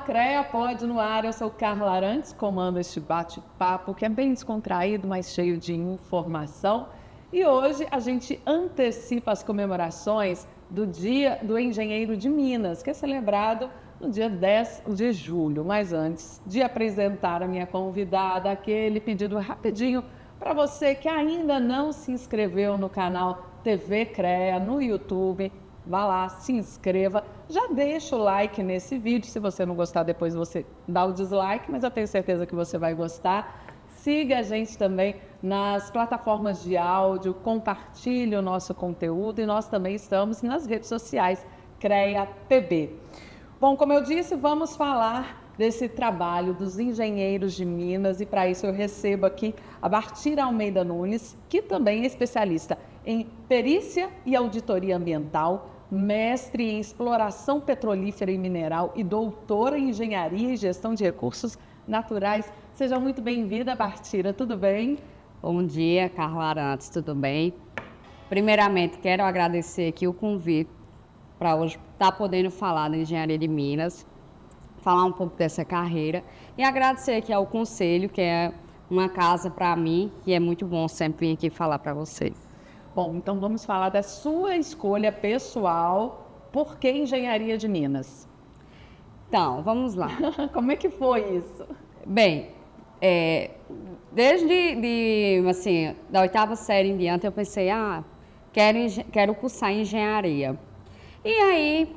CREA Pode no ar, eu sou Carla Arantes, comando este bate-papo que é bem descontraído, mas cheio de informação. E hoje a gente antecipa as comemorações do Dia do Engenheiro de Minas, que é celebrado no dia 10 de julho. Mas antes de apresentar a minha convidada, aquele pedido rapidinho para você que ainda não se inscreveu no canal TV CREA no YouTube, vá lá, se inscreva, já deixa o like nesse vídeo. Se você não gostar, depois você dá o dislike, mas eu tenho certeza que você vai gostar. Siga a gente também nas plataformas de áudio, compartilhe o nosso conteúdo e nós também estamos nas redes sociais CREA PB. Bom, como eu disse, vamos falar desse trabalho dos engenheiros de Minas e para isso eu recebo aqui a Bartira Almeida Nunes, que também é especialista em perícia e auditoria ambiental, mestre em exploração petrolífera e mineral e doutora em engenharia e gestão de recursos naturais. Seja muito bem-vinda, Bartira, tudo bem? Bom dia, Carla Arantes, tudo bem? Primeiramente, quero agradecer aqui o convite para hoje estar podendo falar da Engenharia de Minas, falar um pouco dessa carreira e agradecer aqui ao Conselho, que é uma casa para mim, que é muito bom sempre vir aqui falar para vocês. Bom, então vamos falar da sua escolha pessoal, por que Engenharia de Minas? Então, vamos lá. Como é que foi isso? Bem, desde assim, da 8ª série em diante, eu pensei, quero cursar engenharia. E aí,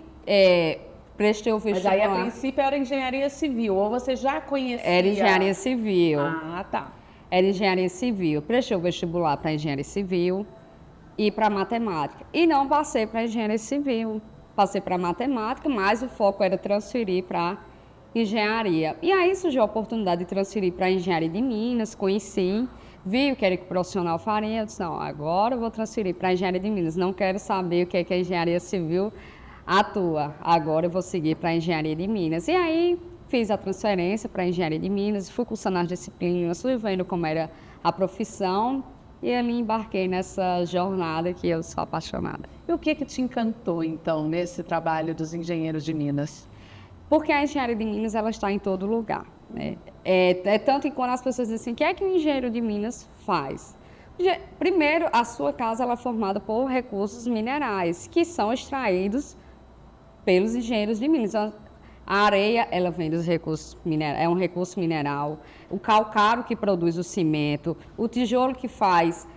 prestei o vestibular. Mas aí, a princípio, era engenharia civil, ou você já conhecia? Era engenharia civil. Ah, tá. Era engenharia civil. Prestei o vestibular para engenharia civil e para matemática. E não passei para engenharia civil. Passei para matemática, mas o foco era transferir para engenharia. E aí surgiu a oportunidade de transferir para engenharia de Minas, conheci, vi o que era que o profissional faria. Eu disse, não, agora eu vou transferir para engenharia de Minas. Não quero saber o que é que a engenharia civil atua. Agora eu vou seguir para engenharia de Minas. E aí fiz a transferência para engenharia de Minas, fui cursando as disciplinas, fui vendo como era a profissão e ali embarquei nessa jornada que eu sou apaixonada. E o que te encantou, então, nesse trabalho dos engenheiros de Minas? Porque a engenharia de Minas ela está em todo lugar, né? Tanto que quando as pessoas dizem assim, o que é que o engenheiro de Minas faz? Primeiro, a sua casa ela é formada por recursos minerais, que são extraídos pelos engenheiros de Minas. A areia, ela vem dos recursos minerais, é um recurso mineral. O calcário que produz o cimento, o tijolo que faz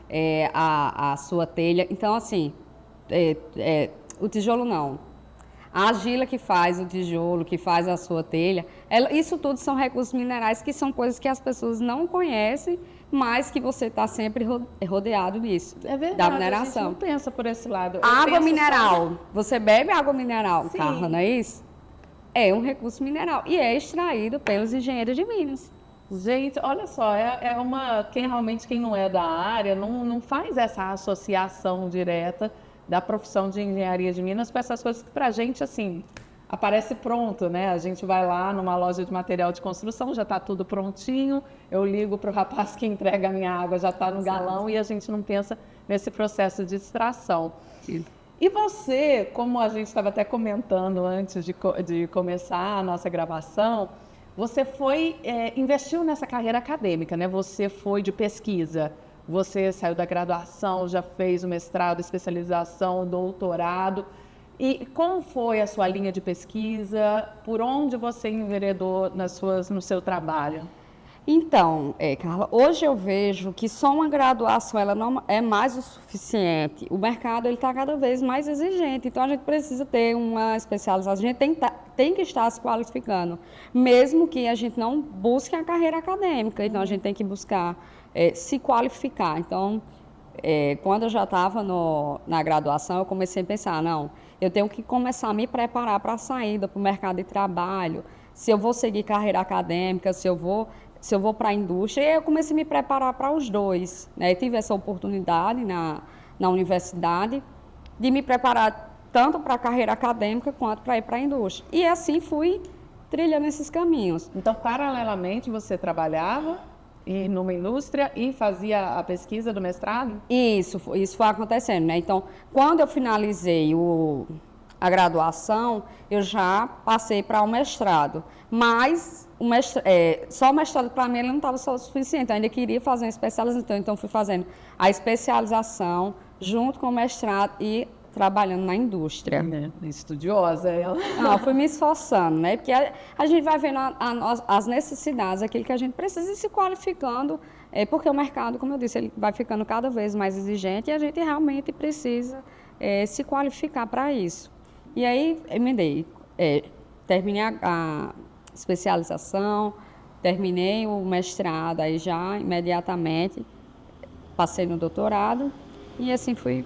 a sua telha. Então, assim, o tijolo não. A argila que faz o tijolo, que faz a sua telha, isso tudo são recursos minerais que são coisas que as pessoas não conhecem, mas que você está sempre rodeado disso. É verdade, da mineração. A gente não pensa por esse lado. Água mineral. Você bebe água mineral, Sim. Carla, não é isso? É um recurso mineral e é extraído pelos engenheiros de Minas. Gente, olha só, quem não é da área não faz essa associação direta da profissão de engenharia de Minas com essas coisas que pra gente, assim, aparece pronto, né? A gente vai lá numa loja de material de construção, já está tudo prontinho, eu ligo para o rapaz que entrega a minha água, já está no galão e a gente não pensa nesse processo de extração. Sim. E você, como a gente estava até comentando antes de começar a nossa gravação, você investiu nessa carreira acadêmica, né? Você foi de pesquisa, você saiu da graduação, já fez o mestrado, especialização, doutorado. E como foi a sua linha de pesquisa? Por onde você enveredou no seu trabalho? Então, Carla, hoje eu vejo que só uma graduação ela não é mais o suficiente. O mercado está cada vez mais exigente, então a gente precisa ter uma especialização, a gente tem que estar se qualificando, mesmo que a gente não busque a carreira acadêmica, então a gente tem que buscar se qualificar. Então, quando eu já estava na graduação, eu comecei a pensar, não, eu tenho que começar a me preparar para a saída para o mercado de trabalho, se eu vou seguir carreira acadêmica, se eu vou para a indústria, e eu comecei a me preparar para os dois, né? Eu tive essa oportunidade na universidade de me preparar tanto para a carreira acadêmica quanto para ir para a indústria. E assim fui trilhando esses caminhos. Então, paralelamente, você trabalhava numa indústria e fazia a pesquisa do mestrado? Isso foi acontecendo, né? Então, quando eu finalizei a graduação, eu já passei para o mestrado. Mas só o mestrado para mim ele não estava só o suficiente, eu ainda queria fazer uma especialização, então fui fazendo a especialização junto com o mestrado e trabalhando na indústria. Estudiosa ela. Não, fui me esforçando, né? Porque a gente vai vendo as necessidades, aquilo que a gente precisa e se qualificando, porque o mercado, como eu disse, ele vai ficando cada vez mais exigente e a gente realmente precisa se qualificar para isso. E aí, emendei, terminei a especialização, terminei o mestrado, aí já imediatamente passei no doutorado e assim fui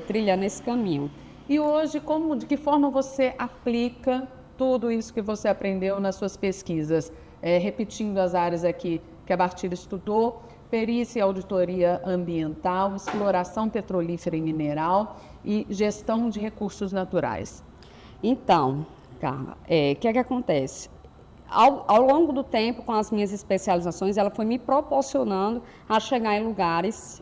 trilhando esse caminho. E hoje, de que forma você aplica tudo isso que você aprendeu nas suas pesquisas? Repetindo as áreas aqui que a Bartira estudou: perícia e auditoria ambiental, exploração petrolífera e mineral e gestão de recursos naturais. Então, Carla, o que acontece? Ao longo do tempo, com as minhas especializações, ela foi me proporcionando a chegar em lugares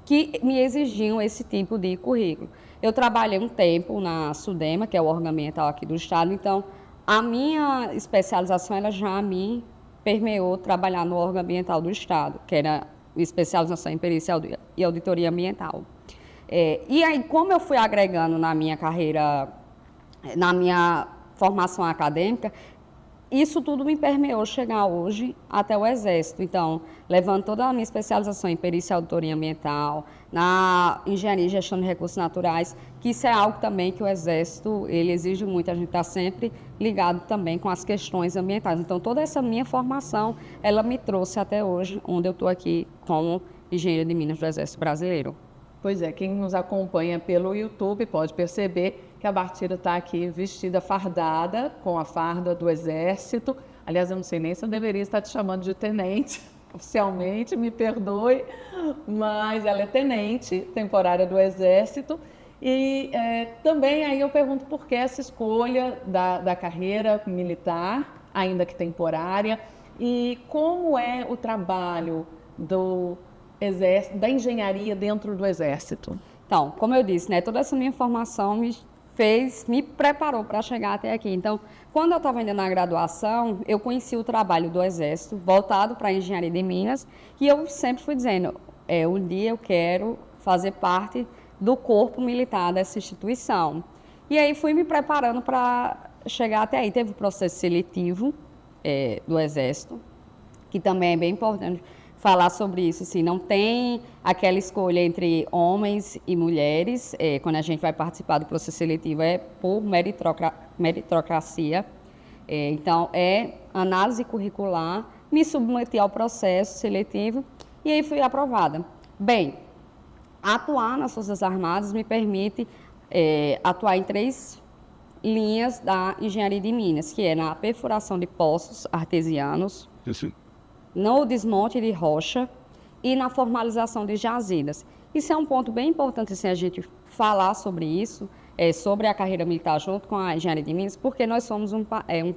que me exigiam esse tipo de currículo. Eu trabalhei um tempo na SUDEMA, que é o órgão ambiental aqui do estado, então a minha especialização ela já me permeou trabalhar no órgão ambiental do estado, que era especialização em perícia e auditoria ambiental. E aí, como eu fui agregando na minha carreira, na minha formação acadêmica, isso tudo me permeou chegar hoje até o Exército. Então, levando toda a minha especialização em perícia e auditoria ambiental, na engenharia e gestão de recursos naturais, que isso é algo também que o Exército ele exige muito. A gente está sempre ligado também com as questões ambientais. Então, toda essa minha formação, ela me trouxe até hoje, onde eu estou aqui como engenheira de Minas do Exército Brasileiro. Pois é, quem nos acompanha pelo YouTube pode perceber que a Bartira está aqui vestida fardada, com a farda do Exército. Aliás, eu não sei nem se eu deveria estar te chamando de tenente, oficialmente, me perdoe, mas ela é tenente temporária do Exército. E também aí eu pergunto por que essa escolha da carreira militar, ainda que temporária, e como é o trabalho da engenharia dentro do Exército? Então, como eu disse, né, toda essa minha formação me preparou para chegar até aqui. Então, quando eu estava ainda na graduação, eu conheci o trabalho do Exército, voltado para a engenharia de Minas, e eu sempre fui dizendo, um dia eu quero fazer parte do corpo militar dessa instituição. E aí fui me preparando para chegar até aí. Teve o processo seletivo do Exército, que também é bem importante falar sobre isso, assim, não tem aquela escolha entre homens e mulheres, quando a gente vai participar do processo seletivo, é por meritocracia, então é análise curricular, me submeti ao processo seletivo e aí fui aprovada. Bem, atuar nas Forças Armadas me permite atuar em 3 linhas da engenharia de Minas, que é na perfuração de poços artesianos, no desmonte de rocha e na formalização de jazidas. Isso é um ponto bem importante assim, a gente falar sobre isso, sobre a carreira militar junto com a engenharia de Minas, porque nós somos um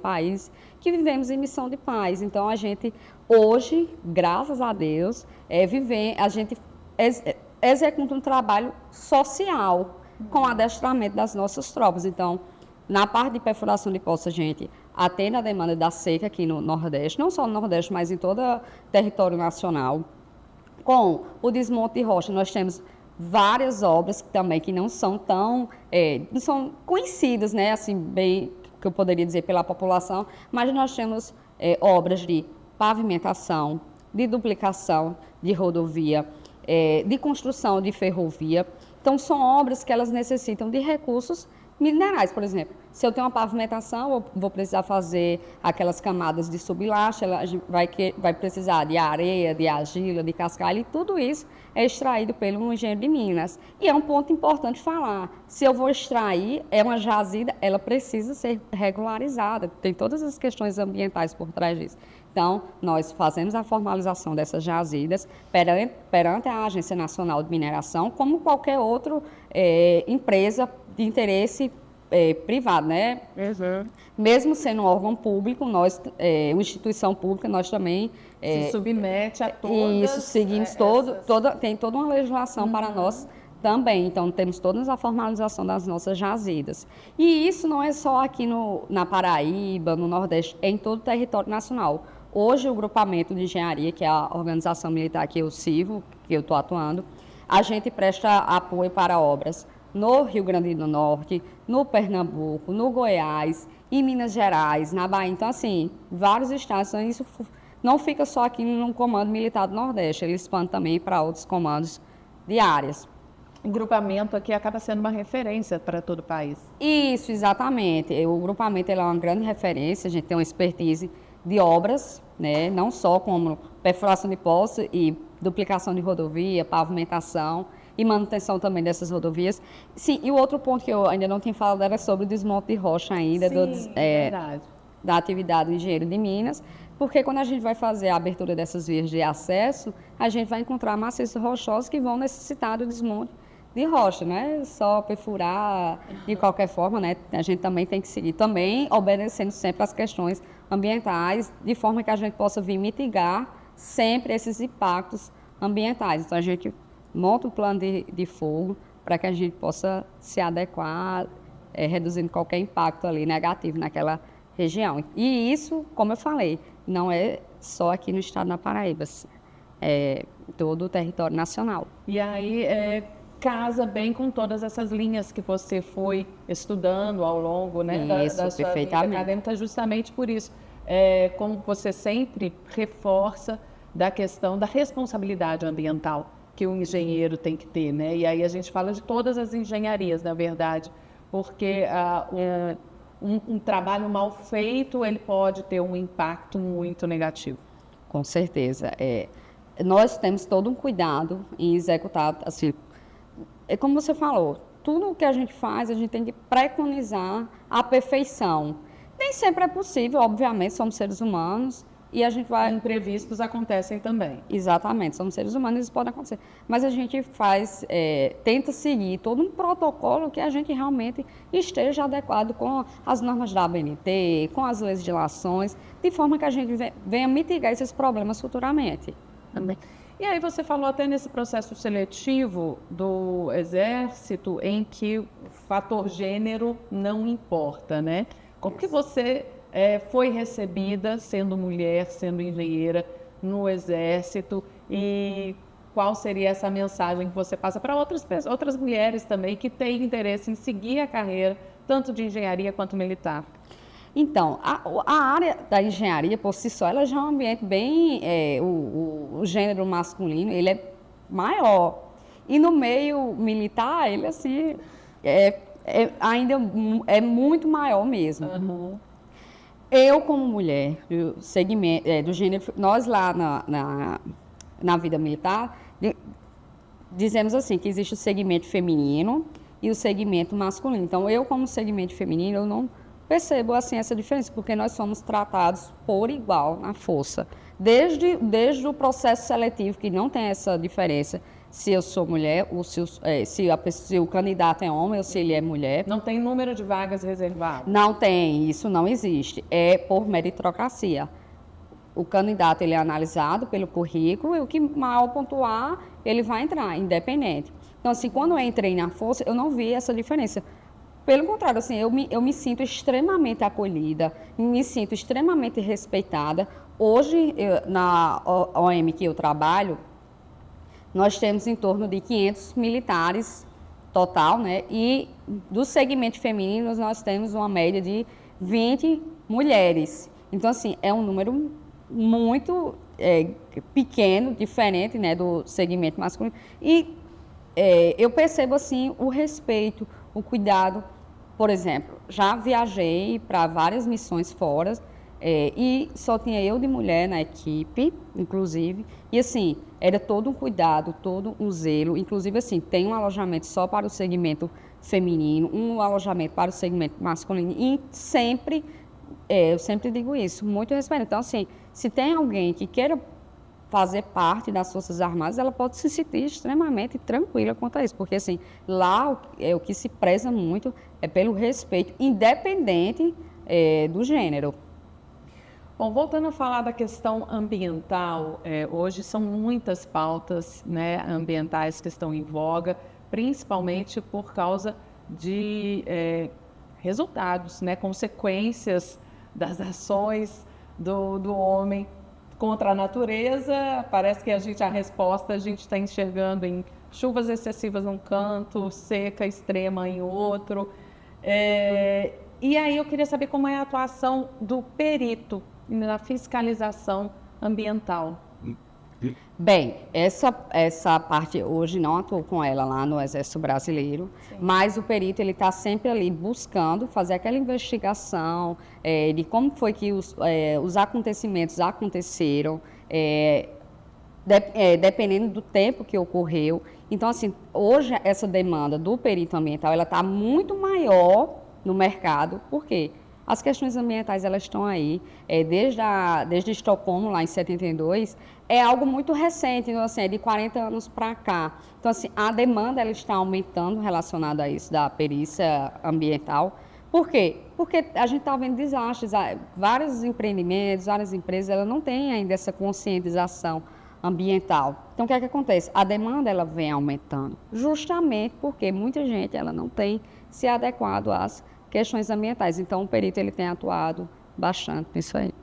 país que vivemos em missão de paz. Então, a gente hoje, graças a Deus, a gente executa um trabalho social com o adestramento das nossas tropas. Então, na parte de perfuração de poços, a gente atende a demanda da seca aqui no Nordeste, não só no Nordeste, mas em todo o território nacional. Com o desmonte de rocha, nós temos várias obras também que não são tão não são conhecidas, né, assim, bem, que eu poderia dizer, pela população, mas nós temos obras de pavimentação, de duplicação de rodovia, de construção de ferrovia. Então, são obras que elas necessitam de recursos minerais, por exemplo. Se eu tenho uma pavimentação, eu vou precisar fazer aquelas camadas de sublastro, a gente vai precisar de areia, de argila, de cascalho, e tudo isso é extraído pelo engenheiro de Minas. E é um ponto importante falar, se eu vou extrair, uma jazida, ela precisa ser regularizada, tem todas as questões ambientais por trás disso. Então, nós fazemos a formalização dessas jazidas perante a Agência Nacional de Mineração, como qualquer outra empresa de interesse privado, né? Uhum. Mesmo sendo um órgão público, nós, uma instituição pública, nós também se submete a todas isso, seguimos tem toda uma legislação para nós Também, então temos toda a formalização das nossas jazidas. E isso não é só aqui na Paraíba, no Nordeste, é em todo o território nacional. Hoje o grupamento de engenharia, que é a organização militar que eu sirvo, que eu estou atuando, a gente presta apoio para obras no Rio Grande do Norte, no Pernambuco, no Goiás, em Minas Gerais, na Bahia. Então, assim, vários estados, então isso não fica só aqui no Comando Militar do Nordeste, ele expande também para outros comandos de áreas. O grupamento aqui acaba sendo uma referência para todo o país. Isso, exatamente. O grupamento ele é uma grande referência, a gente tem uma expertise de obras, né? Não só como perfuração de poços e duplicação de rodovia, pavimentação e manutenção também dessas rodovias. Sim, e o outro ponto que eu ainda não tinha falado era sobre o desmonte de rocha ainda, Sim, verdade. da atividade do engenheiro de Minas, porque quando a gente vai fazer a abertura dessas vias de acesso, a gente vai encontrar maciços rochosos que vão necessitar do desmonte de rocha, né? Só perfurar de qualquer forma, né? A gente também tem que seguir, também obedecendo sempre às questões ambientais, de forma que a gente possa vir mitigar sempre esses impactos ambientais. Então, a gente monta um plano de fogo para que a gente possa se adequar, reduzindo qualquer impacto ali negativo naquela região. E isso, como eu falei, não é só aqui no estado da Paraíba, é todo o território nacional. E aí, casa bem com todas essas linhas que você foi estudando ao longo, né, Isso, da sua vida acadêmica, justamente por isso. Como você sempre reforça da questão da responsabilidade ambiental que o engenheiro tem que ter, né? E aí a gente fala de todas as engenharias, na verdade, porque um trabalho mal feito, ele pode ter um impacto muito negativo. Com certeza. Nós temos todo um cuidado em executar, assim, é como você falou, tudo o que a gente faz, a gente tem que preconizar a perfeição. Nem sempre é possível, obviamente, somos seres humanos e a gente vai... Imprevistos acontecem também. Exatamente, somos seres humanos e isso pode acontecer. Mas a gente tenta seguir todo um protocolo que a gente realmente esteja adequado com as normas da ABNT, com as legislações, de forma que a gente venha mitigar esses problemas futuramente. Também. E aí você falou até nesse processo seletivo do Exército em que o fator gênero não importa, né? Como que você foi recebida sendo mulher, sendo engenheira no Exército e qual seria essa mensagem que você passa para outras mulheres também que têm interesse em seguir a carreira tanto de engenharia quanto militar? Então, a área da engenharia, por si só, ela já é um ambiente bem... o gênero masculino, ele é maior. E no meio militar, ele, assim, ainda é muito maior mesmo. Uhum. Eu, como mulher, do segmento, do gênero... Nós lá na vida militar, dizemos assim, que existe o segmento feminino e o segmento masculino. Então, eu, como segmento feminino, eu não... percebo assim essa diferença, porque nós somos tratados por igual na força. Desde o processo seletivo, que não tem essa diferença, se eu sou mulher, ou se o candidato é homem ou se ele é mulher. Não tem número de vagas reservadas? Não tem, isso não existe. É por meritocracia. O candidato ele é analisado pelo currículo e o que maior pontuar, ele vai entrar, independente. Então, assim, quando eu entrei na força, eu não vi essa diferença. Pelo contrário, assim, eu me sinto extremamente acolhida, me sinto extremamente respeitada. Hoje, na OM que eu trabalho, nós temos em torno de 500 militares total, né? E do segmento feminino, nós temos uma média de 20 mulheres. Então, assim, é um número muito pequeno, diferente, né, do segmento masculino. E eu percebo, assim, o respeito, o cuidado. Por exemplo, já viajei para várias missões fora e só tinha eu de mulher na equipe, inclusive. E assim, era todo um cuidado, todo um zelo. Inclusive, assim, tem um alojamento só para o segmento feminino, um alojamento para o segmento masculino. E sempre, eu sempre digo isso, muito respeito. Então, assim, se tem alguém que queira fazer parte das Forças Armadas, ela pode se sentir extremamente tranquila quanto a isso, porque assim, lá o que se preza muito é pelo respeito, independente do gênero. Bom, voltando a falar da questão ambiental, hoje são muitas pautas, né, ambientais que estão em voga, principalmente por causa de resultados, né, consequências das ações do homem contra a natureza. Parece que a resposta a gente está enxergando em chuvas excessivas num canto, seca extrema em outro. E aí eu queria saber como é a atuação do perito na fiscalização ambiental. Bem, essa parte hoje não atuo com ela lá no Exército Brasileiro, sim, mas o perito ele está sempre ali buscando fazer aquela investigação de como foi que os acontecimentos aconteceram, dependendo do tempo que ocorreu. Então, assim, hoje essa demanda do perito ambiental ela está muito maior no mercado. Por quê? As questões ambientais elas estão aí, desde Estocolmo, lá em 72, é algo muito recente, então, assim, é de 40 anos para cá. Então, assim, a demanda ela está aumentando relacionada a isso, da perícia ambiental. Por quê? Porque a gente está vendo desastres, vários empreendimentos, várias empresas, elas não têm ainda essa conscientização ambiental. Então, o que é que acontece? A demanda ela vem aumentando, justamente porque muita gente ela não tem se adequado às questões ambientais. Então, o perito ele tem atuado bastante nisso aí.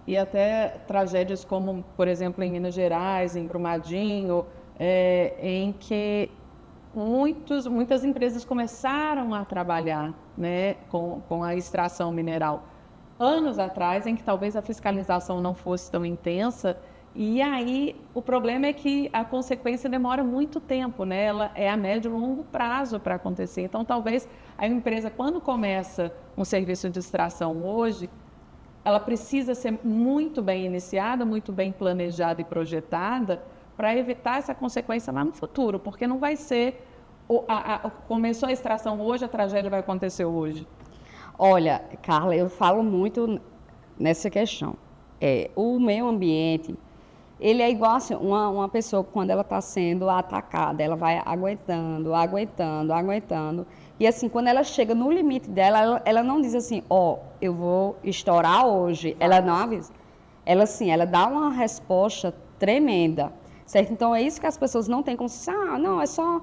E até tragédias como, por exemplo, em Minas Gerais, em Brumadinho, em que muitas empresas começaram a trabalhar, né, com a extração mineral anos atrás, em que talvez a fiscalização não fosse tão intensa. E aí o problema é que a consequência demora muito tempo, né? Ela é a médio e longo prazo para acontecer. Então, talvez a empresa, quando começa um serviço de extração hoje, ela precisa ser muito bem iniciada, muito bem planejada e projetada para evitar essa consequência lá no futuro, porque não vai ser começou a extração hoje, a tragédia vai acontecer hoje. Olha, Carla, eu falo muito nessa questão. O meio ambiente, ele é igual assim, uma pessoa quando ela está sendo atacada, ela vai aguentando, aguentando, aguentando. E assim, quando ela chega no limite dela, ela não diz assim, eu vou estourar hoje. Ela não avisa. Ela assim, ela dá uma resposta tremenda, certo? Então é isso que as pessoas não têm consciência. Não, é só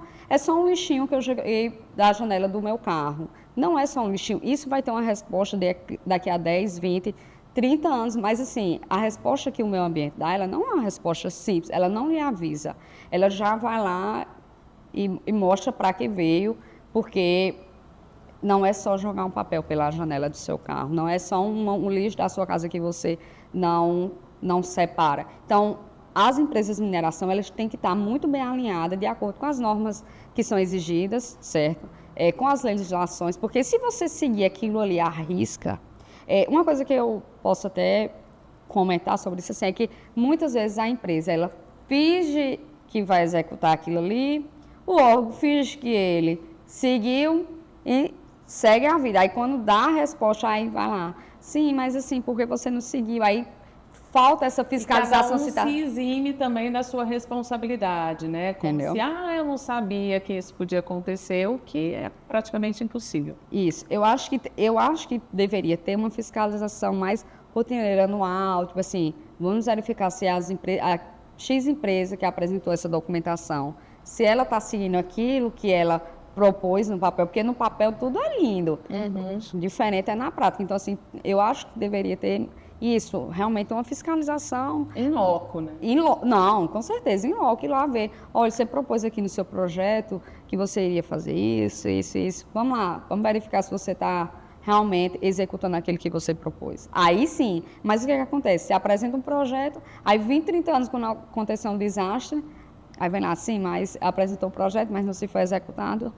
um lixinho que eu joguei da janela do meu carro. Não é só um lixinho. Isso vai ter uma resposta daqui a 10, 20, 30 anos, mas assim, a resposta que o meio ambiente dá, ela não é uma resposta simples, ela não lhe avisa. Ela já vai lá e mostra para que veio, porque não é só jogar um papel pela janela do seu carro, não é só um lixo da sua casa que você não separa. Então, as empresas de mineração, elas têm que estar muito bem alinhadas, de acordo com as normas que são exigidas, certo? Com as legislações, porque se você seguir aquilo ali à risca, uma coisa que eu posso até comentar sobre isso assim, é que muitas vezes a empresa ela finge que vai executar aquilo ali, o órgão finge que ele seguiu e segue a vida. Aí quando dá a resposta, aí vai lá, sim, mas assim, por que você não seguiu? Aí falta essa fiscalização. E cada um se exime também da sua responsabilidade, né? Como entendeu? se, eu não sabia que isso podia acontecer, o que é praticamente impossível. Isso. Eu acho que deveria ter uma fiscalização mais rotineira, anual, tipo assim, vamos verificar se a X empresa que apresentou essa documentação, se ela está seguindo aquilo que ela propôs no papel, porque no papel tudo é lindo, diferente é na prática. Então, assim, eu acho que deveria ter isso, realmente uma fiscalização. Em loco, né? Não, com certeza, em loco, ir lá ver. Olha, você propôs aqui no seu projeto que você iria fazer isso, isso, isso. Vamos lá, vamos verificar se você está realmente executando aquilo que você propôs. Aí sim, mas o que acontece? Você apresenta um projeto, aí 20, 30 anos quando acontecer um desastre, aí vem lá, sim, mas apresentou um projeto, mas não se foi executado.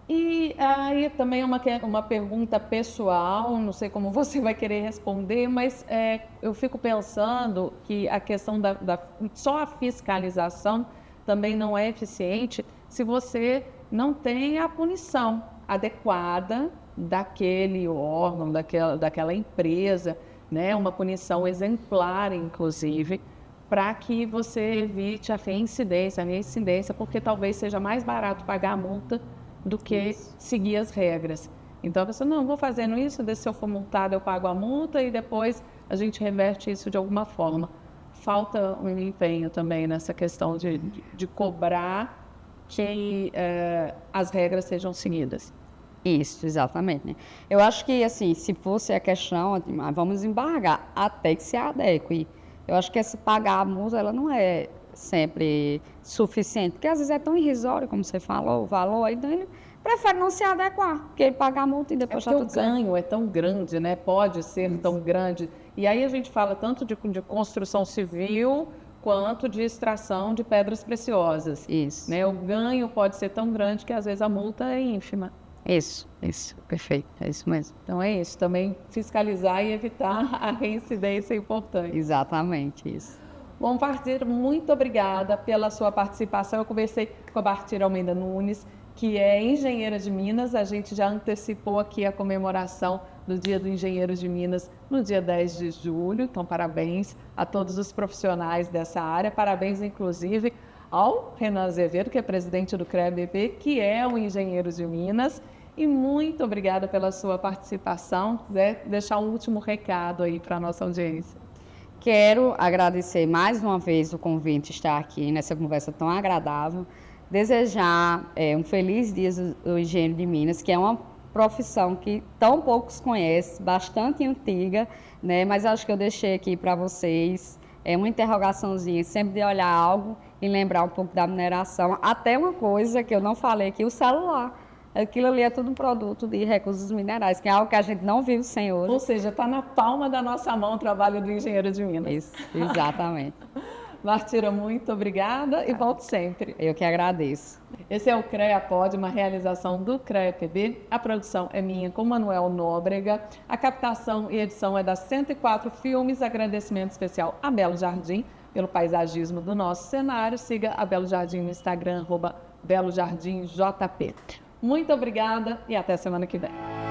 E aí também uma pergunta pessoal, não sei como você vai querer responder, mas eu fico pensando que a questão só a fiscalização também não é eficiente se você não tem a punição adequada daquele órgão, daquela empresa, né? Uma punição exemplar, inclusive, para que você evite a reincidência, porque talvez seja mais barato pagar a multa do que seguir as regras. Então, a pessoa, não, vou fazendo isso, se eu for multado eu pago a multa e depois a gente reverte isso de alguma forma. Falta um empenho também nessa questão de cobrar que as regras sejam seguidas. Isso, exatamente, né? Eu acho que, assim, se fosse a questão, vamos embargar até que se adeque. Eu acho que esse pagar a multa, ela não é sempre suficiente, porque às vezes é tão irrisório, como você falou, o valor, então ele prefere não se adequar, porque ele paga a multa e depois Porque o ganho é tão grande, né? Pode ser tão grande. E aí a gente fala tanto de construção civil quanto de extração de pedras preciosas. Isso. Né? O ganho pode ser tão grande que às vezes a multa é ínfima. Isso, perfeito, é isso mesmo. Então é isso, também fiscalizar e evitar a reincidência é importante. Exatamente, isso. Bom, parceiro, muito obrigada pela sua participação. Eu conversei com a Bartira Almeida Nunes, que é engenheira de Minas. A gente já antecipou aqui a comemoração do Dia do Engenheiro de Minas no dia 10 de julho. Então, parabéns a todos os profissionais dessa área. Parabéns, inclusive, ao Renan Azevedo, que é presidente do CREA-BP, que é um engenheiro de Minas. E muito obrigada pela sua participação. Quiser deixar um último recado aí para a nossa audiência. Quero agradecer mais uma vez o convite de estar aqui nessa conversa tão agradável. Desejar um feliz dia do engenheiro de Minas, que é uma profissão que tão poucos conhecem, bastante antiga, né? Mas acho que eu deixei aqui para vocês uma interrogaçãozinha, sempre de olhar algo e lembrar um pouco da mineração. Até uma coisa que eu não falei aqui, o celular. Aquilo ali é tudo um produto de recursos minerais, que é algo que a gente não vive sem hoje. Ou seja, está na palma da nossa mão o trabalho do engenheiro de Minas. Isso, exatamente. Bartira, muito obrigada e volte sempre. Eu que agradeço. Esse é o CREA Pod, uma realização do CREA-PB. A produção é minha com Manuel Nóbrega. A captação e edição é da 104 Filmes. Agradecimento especial a Belo Jardim pelo paisagismo do nosso cenário. Siga a Belo Jardim no Instagram, @BeloJardimJP. Muito obrigada e até semana que vem.